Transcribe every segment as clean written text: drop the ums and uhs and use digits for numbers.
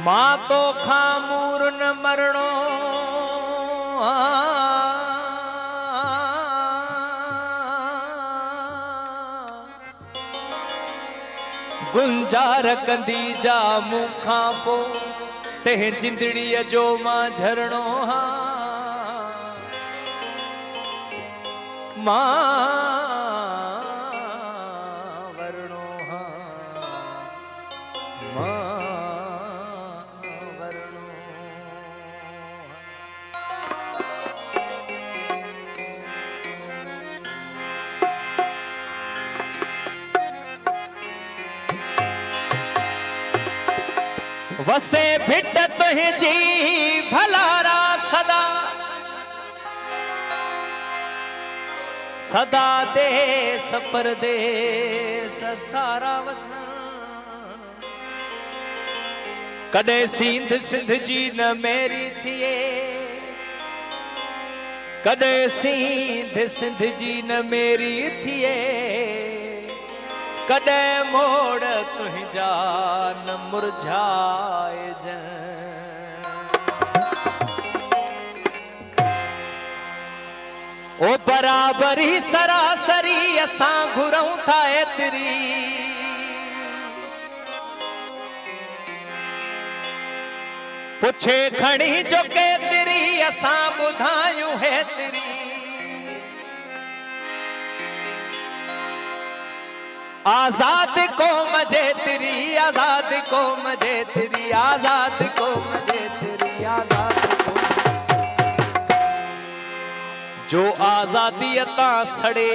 मां तो खामूर न मरणो गुंजार कंदी जा मुखा पो तेह जिंदड़ीअ जो मां झरणो हा मां वरणो हा मां वरणो वसे भिट तुझी भलारा सदा सदा देस परदेस सारा वसन कदे सिंध सिंध जी न मेरी थिए कदे सिंध सिंध जी न मेरी थिए कदे मोड़ तुझा न मुरझाए जन ओ बराबरी सरासरी असां घुरऊं था एतिरी पुछे खणी जो केतिरी असां ॿुधायूं हेतिरी आजाद कौम जेतिरी आजाद कौम जेतिरी आजाद कौम जेतिरी आजाद कौम जो आजादी अता सड़े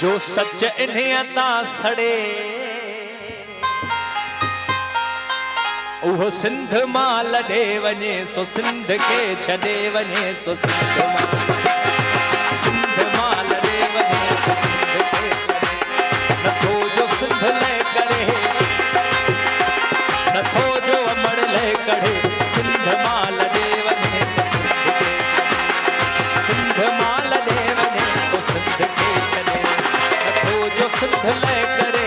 जो सच इन्हें अता सड़े उहो सिंध मां लॾे वञे सो सिंध खे छॾे वञे सो सिंध मां लॾे वञे सो सिंध खे छॾे नथो जो सिंध लाइ करे नथो जो अमर लाइ करे सिंध मां लॾे वञे सो सिंध खे छॾे सिंध मां लॾे वञे सो सिंध खे छॾे नथो जो सिंध लाइ करे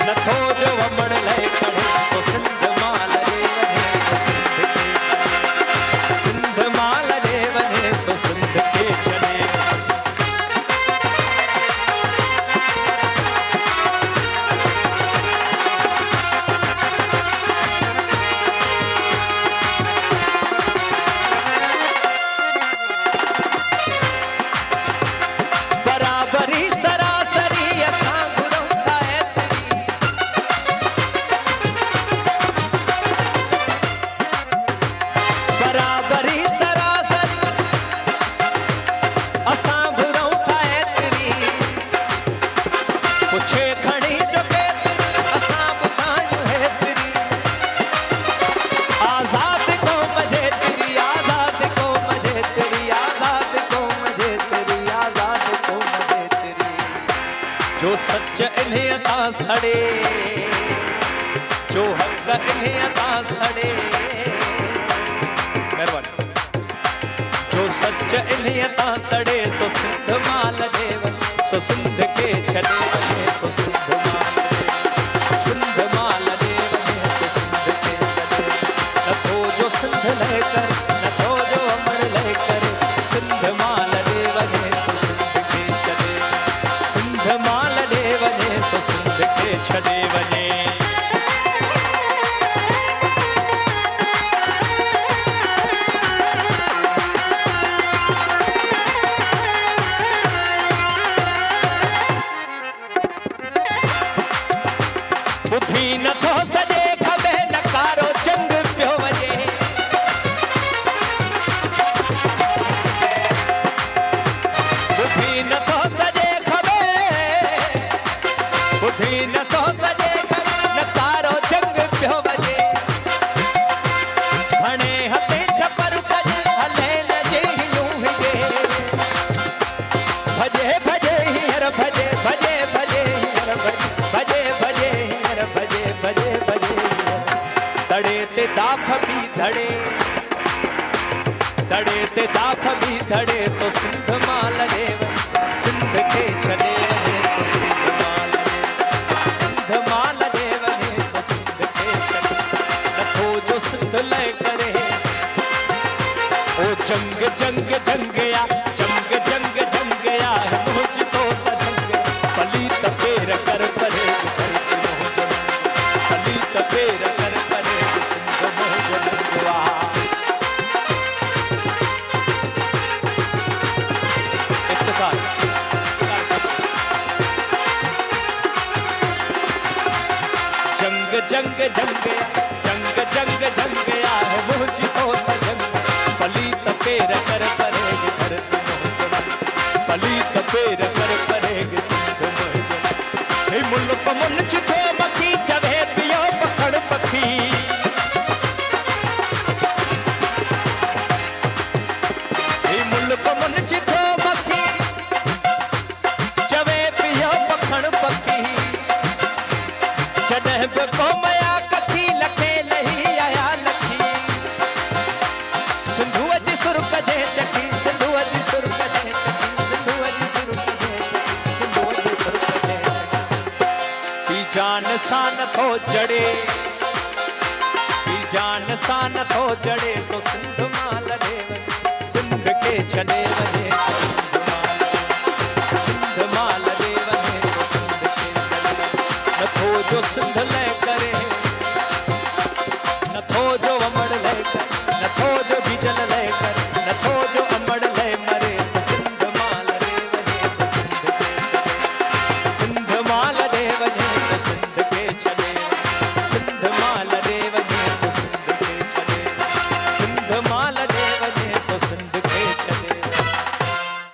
नथो जो अमर लाइ करे सो सिंध मां लॾे वञे सो सिंध खे छॾे सिंध मां लॾे वञे सो सिंध खे छॾे जो सच इन्हें अता सड़े जो हक इन्हें अता सड़े मेहरबानी जो सच इन्हें अता सड़े सो सिंध मां लॾे वञे सो सिंध खे छॾे वञे सो सिंध मां लॾे वञे सो सिंध खे छॾे नथो जो सिंध लाइ करे नथो जो अमर लाइ करे सिंध मां लॾे वञे सो सिंध खे छॾे सिंध मां लॾे वञे सो सिंध खे छॾे वञे ॿुधी नथो सॼे खबे नकारो जंग पियो वञे ॿुधी नथो सॼे खबे ॿुधी नथो सॼे खबे नकारो जंग पियो वञे घणे हथे छपर कजे हले न जहियूं हिजे भॼे भॼे हींअर भॼे भॼे भॼे हींअर भॼे भॼे हींअर भॼे भॼे भॼे दड़े ते दाफ़ बि धड़े दड़े ते दाफ़ बि धड़े सो सिंध मां लॾे वञे सिंध खे छॾे वञे सो सिंध मां जो सिंध लय करे। ओ जंग जंग जंगया जंग जंग जंगया है मुझ तो सजंग पलीत पेर कर परहेज करके मोह जलंग पलीत पेर कर परहेज सिंध मोह जलंगवा। इत्तेफाक जंग जंग जंगया जंग जंग जंगया है मुझ तो सजंग पलीत पेर कर परहेज करके मोह जलंग पलीत पेर कर परहेज सिंध मोह जलंग। हे मुल्क मुन चिथो मखी जवे पियो पकड़ पखी हे मुल्क मुन चिथो मखी जवे पियो पकड़ पखी जॾहिं बि को मया कखी लखे लही आया लखी सिंधुअ जी सुर कजे चकी सिंधुअ जी सुर कजे चकी सिंधुअ जी सुर कजे चकी सिंधुअ जी सुर कजे चकी। पी जान सां नथो जड़े पी जान सां नथो जड़े सो सिंध मां लॾे वञे सिंध खे छॾे वञे सिंध मां लॾे वञे सो सिंध खे छॾे नथो जो सिंध लय करे नथो जो अमड़ लय करे नथो जो बीजल लय करे नथो जो अमड़ लय मरे सो सिंध मां लॾे वञे सो सिंध खे छॾे सिंध मां लॾे वञे सो सिंध खे छॾे सिंध मां लॾे वञे सो सिंध खे छॾे सिंध मां